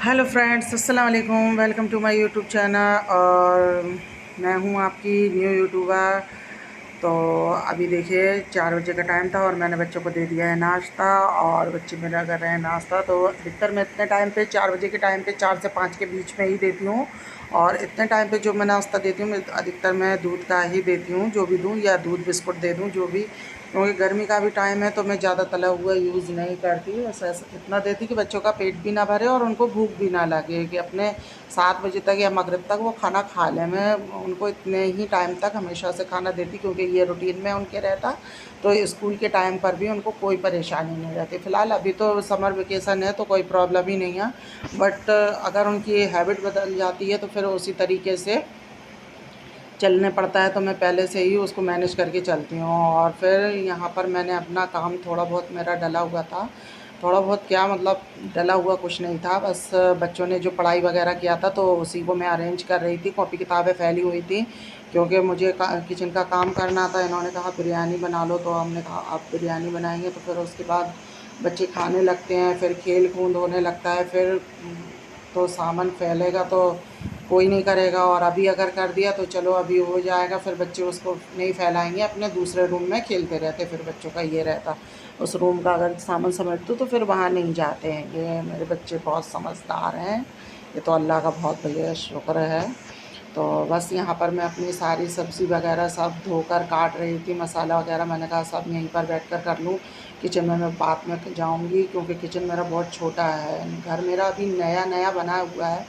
Hello friends, अस्सलाम वालेकुम। Welcome to my YouTube channel. और मैं हूँ आपकी न्यू यूट्यूबर। तो अभी देखिए 4 बजे का टाइम था और मैंने बच्चों को दे दिया है नाश्ता और बच्चे मेरा कर रहे हैं नाश्ता। तो अधिकतर मैं इतने टाइम पे 4 बजे के टाइम पे 4 से 5 के बीच में ही देती हूँ। और इतने टाइम पे जो मैं नाश्ता देती हूँ अधिकतर मैं दूध का ही देती हूँ, जो भी दूँ, या दूध बिस्कुट दे दूँ जो भी, क्योंकि गर्मी का भी टाइम है तो मैं ज़्यादा तला हुआ यूज़ नहीं करती। बस इतना देती कि बच्चों का पेट भी ना भरे और उनको भूख भी ना लगे, कि अपने 7 बजे तक या मगरिब तक वो खाना खा लें। मैं उनको इतने ही टाइम तक हमेशा से खाना देती, क्योंकि ये रूटीन में उनके रहता। तो स्कूल के टाइम पर भी उनको कोई परेशानी नहीं रहती। फ़िलहाल अभी तो समर वेकेशन है तो कोई प्रॉब्लम ही नहीं है, बट अगर उनकी हैबिट बदल जाती है तो फिर उसी तरीके से चलने पड़ता है। तो मैं पहले से ही उसको मैनेज करके चलती हूँ। और फिर यहाँ पर मैंने अपना काम थोड़ा बहुत मेरा डला हुआ था। थोड़ा बहुत क्या, मतलब डला हुआ कुछ नहीं था, बस बच्चों ने जो पढ़ाई वगैरह किया था तो उसी को मैं अरेंज कर रही थी। कॉपी किताबें फैली हुई थी, क्योंकि मुझे किचन का काम करना था। इन्होंने कहा बिरयानी बना लो, तो हमने कहा आप बिरयानी बनाएंगे। तो फिर उसके बाद बच्चे खाने लगते हैं, फिर खेल कूद होने लगता है, फिर तो सामान फैलेगा तो कोई नहीं करेगा। और अभी अगर कर दिया तो चलो अभी हो जाएगा, फिर बच्चे उसको नहीं फैलाएंगे, अपने दूसरे रूम में खेलते रहते। फिर बच्चों का ये रहता, उस रूम का अगर सामान समेट दो तो फिर वहाँ नहीं जाते हैं। ये मेरे बच्चे बहुत समझदार हैं, ये तो अल्लाह का बहुत बढ़िया शुक्र है। तो बस यहाँ पर मैं अपनी सारी सब्ज़ी वगैरह सब धोकर काट रही थी। मसाला वगैरह मैंने कहा सब यहीं पर बैठकर कर लूँ, किचन में मैं बाद में जाऊँगी, क्योंकि किचन मेरा बहुत छोटा है। घर मेरा अभी नया नया बना हुआ है,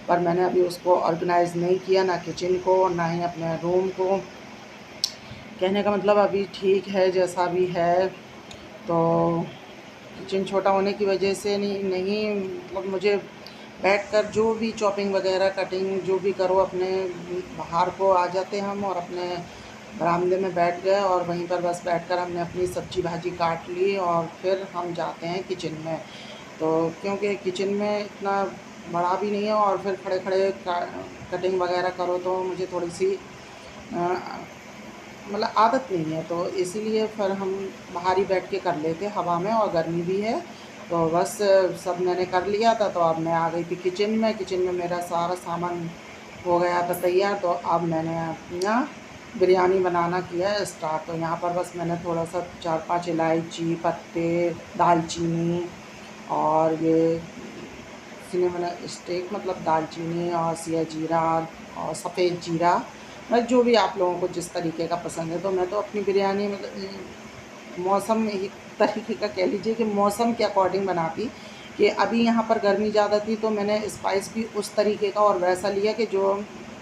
पर मैंने अभी उसको ऑर्गेनाइज़ नहीं किया, ना किचन को ना ही अपने रूम को। कहने का मतलब अभी ठीक है जैसा भी है। तो किचन छोटा होने की वजह से नहीं नहीं मतलब मुझे बैठकर जो भी चॉपिंग वगैरह कटिंग जो भी करो, अपने बाहर को आ जाते हम और अपने बरामदे में बैठ गए और वहीं पर बस बैठकर हमने अपनी सब्जी भाजी काट ली और फिर हम जाते हैं किचन में। तो क्योंकि किचन में इतना बड़ा भी नहीं है और फिर खड़े खड़े कटिंग वगैरह करो तो मुझे थोड़ी सी मतलब आदत नहीं है, तो इसीलिए फिर हम बाहर ही बैठ के कर लेते हवा में, और गर्मी भी है। तो बस सब मैंने कर लिया था, तो अब मैं आ गई थी किचन में। किचन में मेरा सारा सामान हो गया था तैयार। तो अब मैंने अपना बिरयानी बनाना किया है स्टार्ट। तो यहाँ पर बस मैंने थोड़ा सा 4-5 इलायची पत्ते, दालचीनी, और ये सिनेमन स्टिक, मतलब दालचीनी और सिया जीरा और सफ़ेद जीरा, मतलब जो भी आप लोगों को जिस तरीके का पसंद है। तो मैं तो अपनी बिरयानी मतलब मौसम एक तरीके का कह लीजिए कि मौसम के अकॉर्डिंग बनाती, कि अभी यहाँ पर गर्मी ज़्यादा थी तो मैंने स्पाइस भी उस तरीके का और वैसा लिया कि जो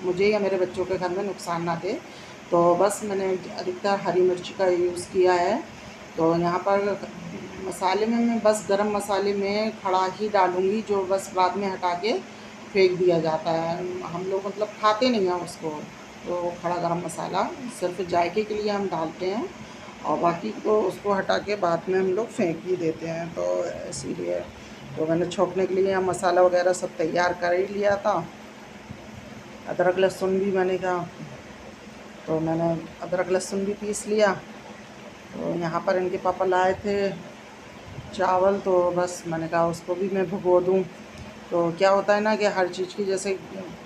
मुझे या मेरे बच्चों के घर में नुकसान ना दे। तो बस मैंने अधिकतर हरी मिर्च का यूज़ किया है। तो यहाँ पर मसाले में मैं बस गरम मसाले में खड़ा ही डालूँगी, जो बस बाद में हटा के फेंक दिया जाता है। हम लोग मतलब खाते नहीं हैं उसको। तो खड़ा गरम मसाला सिर्फ जायके के लिए हम डालते हैं, और बाकी को उसको हटा के बाद में हम लोग फेंक ही देते हैं। तो इसीलिए तो मैंने छोंकने के लिए मसाला वगैरह सब तैयार कर ही लिया था। अदरक लहसुन भी मैंने कहा, तो मैंने अदरक लहसुन भी पीस लिया। तो यहाँ पर इनके पापा लाए थे चावल, तो बस मैंने कहा उसको भी मैं भिगो दूँ। तो क्या होता है ना कि हर चीज़ की जैसे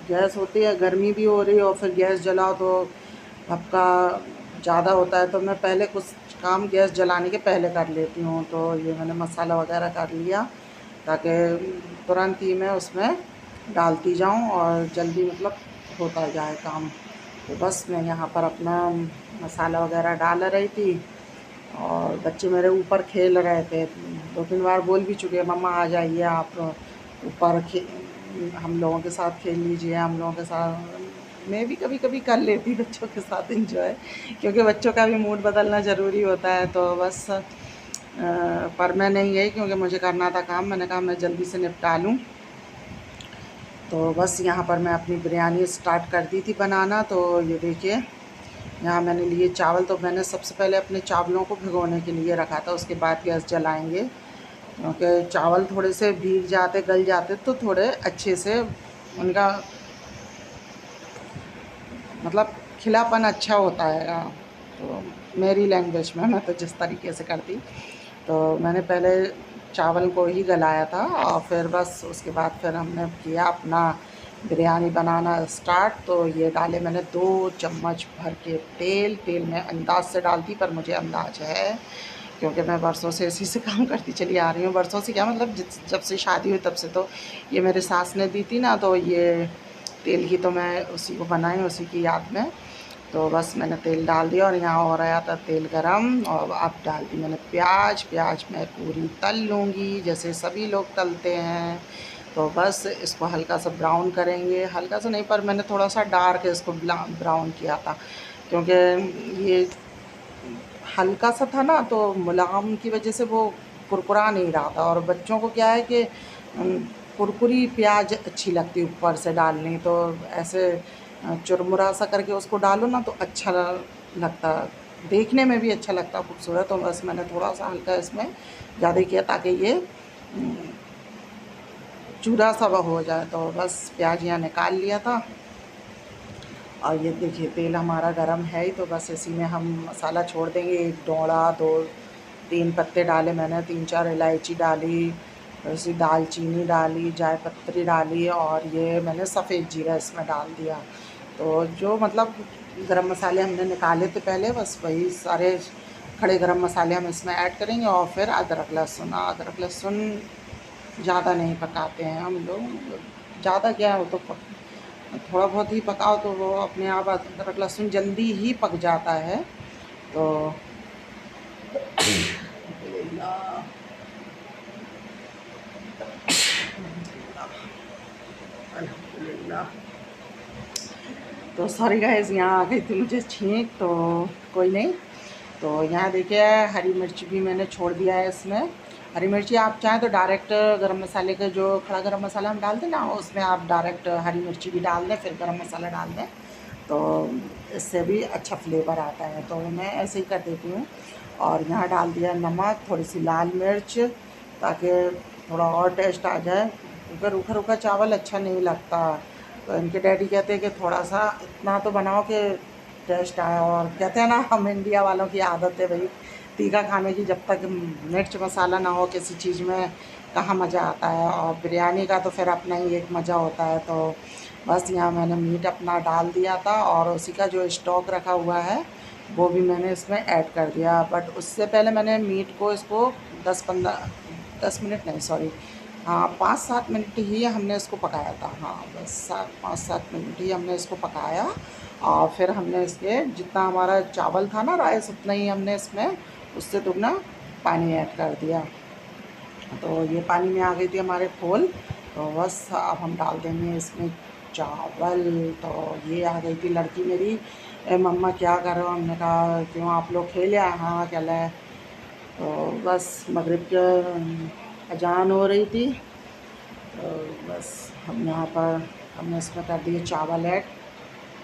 गैस होती है, गर्मी भी हो रही है और फिर गैस जलाओ तो भपका ज़्यादा होता है। तो मैं पहले कुछ काम गैस जलाने के पहले कर लेती हूँ। तो ये मैंने मसाला वगैरह कर लिया, ताकि तुरंत ही मैं उसमें डालती जाऊँ और जल्दी मतलब होता जाए काम। तो बस मैं यहाँ पर अपना मसाला वगैरह डाल रही थी और बच्चे मेरे ऊपर खेल रहे थे। 2-3 बार बोल भी चुके हैं, मम्मा आ जाइए आप ऊपर, हम लोगों के साथ खेल लीजिए, हम लोगों के साथ। मैं भी कभी कभी कर लेती बच्चों के साथ इंजॉय, क्योंकि बच्चों का भी मूड बदलना ज़रूरी होता है। तो बस पर मैं नहीं गई, क्योंकि मुझे करना था काम। मैंने कहा मैं जल्दी से निपटा लूँ। तो बस यहाँ पर मैं अपनी बिरयानी स्टार्ट कर दी थी बनाना। तो ये देखिए यहाँ मैंने लिए चावल। तो मैंने सबसे पहले अपने चावलों को भिगोने के लिए रखा था, उसके बाद गैस जलाएंगे, क्योंकि चावल थोड़े से भीग जाते गल जाते तो थोड़े अच्छे से उनका मतलब खिलापन अच्छा होता है। तो मेरी लैंग्वेज में मैं तो जिस तरीके से करती, तो मैंने पहले चावल को ही गलाया था और फिर बस उसके बाद फिर हमने किया अपना बिरयानी बनाना स्टार्ट। तो ये डाले मैंने 2 चम्मच भर के तेल। तेल मैं अंदाज़ से डालती, पर मुझे अंदाज़ है क्योंकि मैं बरसों से इसी से काम करती चली आ रही हूँ। बरसों से क्या मतलब जब से शादी हुई तब से, तो ये मेरे सास ने दी थी ना, तो ये तेल की तो मैं उसी को बनाई, उसी की याद में। तो बस मैंने तेल डाल दिया और यहाँ हो रहा था तेल गरम, और अब डाल दी मैंने प्याज। प्याज मैं पूरी तल लूँगी जैसे सभी लोग तलते हैं। तो बस इसको हल्का सा ब्राउन करेंगे, हल्का सा नहीं, पर मैंने थोड़ा सा डार्क इसको ब्राउन किया था क्योंकि ये हल्का सा था ना, तो मुलायम की वजह से वो कुरकुरा नहीं रहा था। और बच्चों को क्या है कि कुरकुरी प्याज अच्छी लगती ऊपर से डालनी, तो ऐसे चुरमुरा सा करके उसको डालो ना तो अच्छा लगता, देखने में भी अच्छा लगता, खूबसूरत। तो बस मैंने थोड़ा सा हल्का इसमें ज़्यादा किया ताकि ये चूरा सा हो जाए। तो बस प्याज यहाँ निकाल लिया था और ये देखिए तेल हमारा गरम है ही, तो बस इसी में हम मसाला छोड़ देंगे। 1 डोड़ा, 2-3 पत्ते डाले मैंने, 3-4 इलायची डाली, ऐसी दालचीनी डाली, जायपत्री डाली, और ये मैंने सफ़ेद जीरा इसमें डाल दिया। तो जो मतलब गरम मसाले हमने निकाले थे पहले, बस वही सारे खड़े गरम मसाले हम इसमें ऐड करेंगे। और फिर अदरक लहसुन ज़्यादा नहीं पकाते हैं हम लोग, ज़्यादा क्या हो तो थोड़ा बहुत ही पकाओ तो वो अपने आप अदरक लहसुन जल्दी ही पक जाता है। तो अल्हम्दुलिल्लाह। तो सॉरी गाइस, यहाँ आ गई थी मुझे छींक, तो कोई नहीं। तो यहाँ देखिए हरी मिर्च भी मैंने छोड़ दिया है इसमें। हरी मिर्ची आप चाहें तो डायरेक्ट गरम मसाले का जो खड़ा गरम मसाला हम डालते ना, उसमें आप डायरेक्ट हरी मिर्ची भी डाल दें, फिर गरम मसाला डाल दें, तो इससे भी अच्छा फ्लेवर आता है। तो मैं ऐसे ही कर देती हूँ। और यहाँ डाल दिया नमक, थोड़ी सी लाल मिर्च, ताकि थोड़ा और टेस्ट आ जाए, क्योंकि रूखा रूखा चावल अच्छा नहीं लगता। तो इनके डैडी कहते हैं कि थोड़ा सा इतना तो बनाओ कि टेस्ट आए। और कहते हैं ना, हम इंडिया वालों की आदत है भाई तीखा खाने की, जब तक मिर्च मसाला ना हो किसी चीज़ में कहाँ मज़ा आता है। और बिरयानी का तो फिर अपना ही एक मज़ा होता है। तो बस यहाँ मैंने मीट अपना डाल दिया था और उसी का जो स्टॉक रखा हुआ है वो भी मैंने इसमें ऐड कर दिया। बट उससे पहले मैंने मीट को इसको 10 मिनट नहीं, सॉरी, हाँ 5-7 मिनट ही हमने इसको पकाया था। हाँ बस 5-7 मिनट ही हमने इसको पकाया। और फिर हमने इसके जितना हमारा चावल था ना राइस, उतना ही हमने इसमें उससे दुगना पानी ऐड कर दिया। तो ये पानी में आ गई थी हमारे फूल। तो बस अब हम डाल देंगे इसमें चावल। तो ये आ गई थी लड़की मेरी, ए मम्मा क्या कर रहे हो? हमने कहा क्यों आप लोग खेल या? हाँ क्या है। तो बस मगरिब के अजान हो रही थी। तो बस हम यहाँ पर हमने इसमें कर दिए चावल ऐड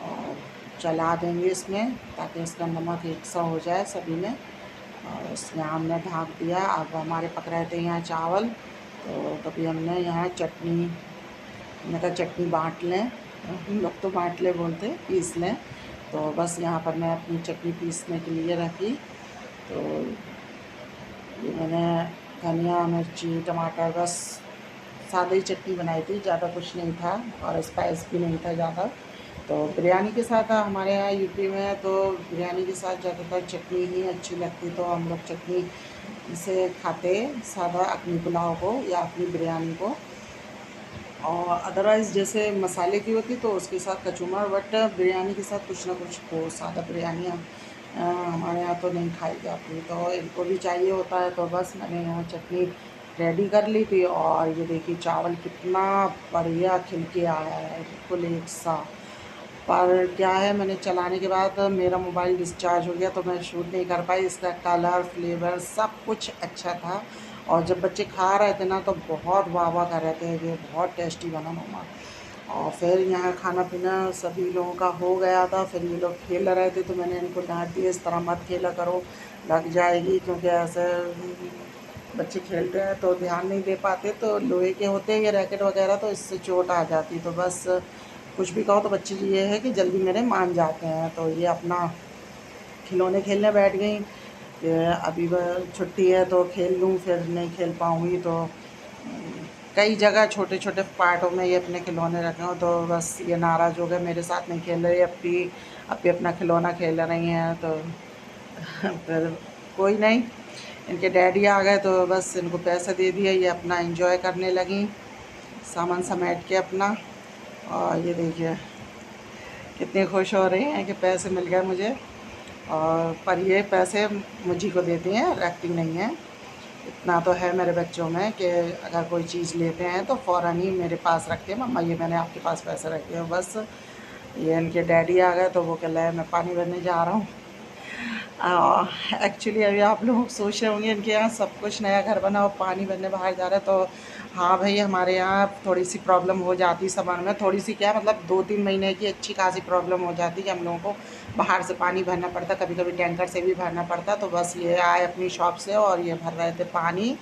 और चला देंगे इसमें, ताकि इसका नमक एक सा हो जाए सभी में। और इसमें हमने ढक दिया। अब हमारे पक रहे थे यहाँ चावल, तो तभी हमने यहाँ चटनी, मैंने कहा चटनी बाँट लें, हम लोग तो बाँट ले बोलते, पीस लें। तो बस यहाँ पर मैं अपनी चटनी पीसने के लिए रखी। तो ये मैंने धनिया, मिर्ची, टमाटर, बस सादा ही चटनी बनाई थी, ज़्यादा कुछ नहीं था और स्पाइस भी नहीं था ज़्यादा। तो बिरयानी के साथ हमारे यहाँ यूपी में तो बिरयानी के साथ ज़्यादातर चटनी ही अच्छी लगती, तो हम लोग चटनी से खाते सादा अपनी पुलाव को या अपनी बिरयानी को। और अदरवाइज़ जैसे मसाले की होती तो उसके साथ कचूमर, बट बिरयानी के साथ कुछ ना कुछ हो। सादा बिरयानी हमारे यहाँ तो नहीं खाई जाती, तो इनको भी चाहिए होता है। तो बस मैंने यहाँ चटनी रेडी कर ली थी। और ये देखिए चावल कितना बढ़िया खिल के आया है, बिल्कुल एक सा। पर क्या है, मैंने चलाने के बाद मेरा मोबाइल डिस्चार्ज हो गया, तो मैं शूट नहीं कर पाई। इसका कलर, फ्लेवर सब कुछ अच्छा था। और जब बच्चे खा रहे थे ना, तो बहुत वाह वाह कर रहे थे, ये बहुत टेस्टी बना मम्मा। और फिर यहाँ खाना पीना सभी लोगों का हो गया था। फिर ये लोग खेल रहे थे, तो मैंने इनको डांट दिया, इस तरह मत खेला करो, लग जाएगी। क्योंकि ऐसे बच्चे खेलते हैं तो ध्यान नहीं दे पाते, तो लोहे के होते हैं ये रैकेट वगैरह, तो इससे चोट आ जाती। तो बस कुछ भी कहो तो बच्चे ये है कि जल्दी मेरे मान जाते हैं। तो ये अपना खिलौने खेलने बैठ गई। कि अभी छुट्टी है तो खेल लूँ, फिर नहीं खेल पाऊँगी। तो कई जगह छोटे छोटे पार्टों में ये अपने खिलौने रखे हो, तो बस ये नाराज़ हो गए, मेरे साथ नहीं खेल रही, अब भी अपना खिलौना खेल रही हैं। तो फिर कोई नहीं, इनके डैडी आ गए तो बस इनको पैसे दे दिए, ये अपना एंजॉय करने लगी सामान समेट के अपना। और ये देखिए कितने खुश हो रहे हैं कि पैसे मिल गए मुझे। और पर ये पैसे मुझी को देती हैं, रखती नहीं हैं। इतना तो है मेरे बच्चों में कि अगर कोई चीज़ लेते हैं तो फ़ौरन ही मेरे पास रखते हैं, मम्मा ये मैंने आपके पास पैसे रखे हैं बस। ये इनके डैडी आ गए तो वो कह रहे हैं मैं पानी भरने जा रहा हूँ। एक्चुअली अभी आप लोग सोच रहे होंगे इनके यहाँ सब कुछ नया घर बना और पानी भरने बाहर जा रहा है। तो हाँ भाई, हमारे यहाँ थोड़ी सी प्रॉब्लम हो जाती सामान में, थोड़ी सी क्या मतलब 2-3 महीने की अच्छी खासी प्रॉब्लम हो जाती कि हम लोगों को बाहर से पानी भरना पड़ता, कभी कभी टैंकर से भी भरना पड़ता। तो बस ये आए अपनी शॉप से और ये भर रहे थे पानी।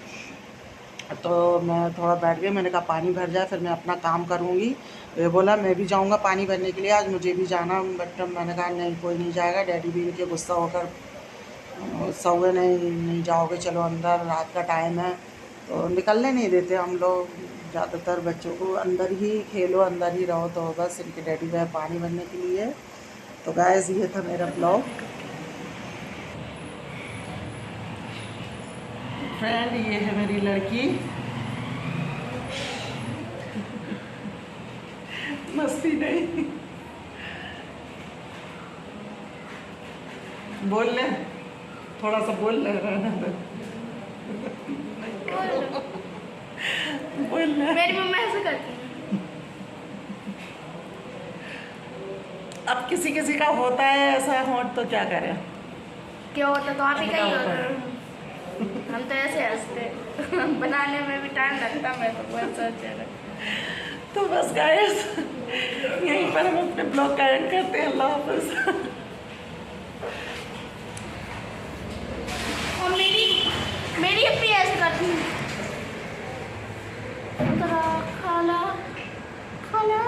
तो मैं थोड़ा बैठ गई, मैंने कहा पानी भर जाए फिर मैं अपना काम करूँगी। तो ये बोला मैं भी जाऊँगा पानी भरने के लिए, आज मुझे भी जाना। बट मैंने कहा नहीं, कोई नहीं जाएगा। डैडी भी इनके गुस्सा होकर सौवे, नहीं जाओगे, चलो अंदर, रात का टाइम है। तो निकलने नहीं देते हम लोग ज़्यादातर बच्चों को, अंदर ही खेलो, अंदर ही रहो। तो बस इनके डैडी गए पानी भरने के लिए। तो गाइस ये था मेरा ब्लॉग। फ्रेंड ये है मेरी लड़की, मस्ती नहीं, बोल ले, थोड़ा सा बोल ले, बोल ले। मेरी मम्मा ऐसे करती है। अब किसी किसी का होता है ऐसा होट, तो क्या करें। क्या होता तो आप ही का ही होता। हम तो ऐसे हंसते, बनाने में भी टाइम लगता, मैं तो बहुत सोच। तो बस गाइस यहीं पर हम अपने ब्लॉग का एंड करते हैं। अल्लाह हाफ़िज़। और मेरी अपनी ऐसे करती है। खाला खाला खाला।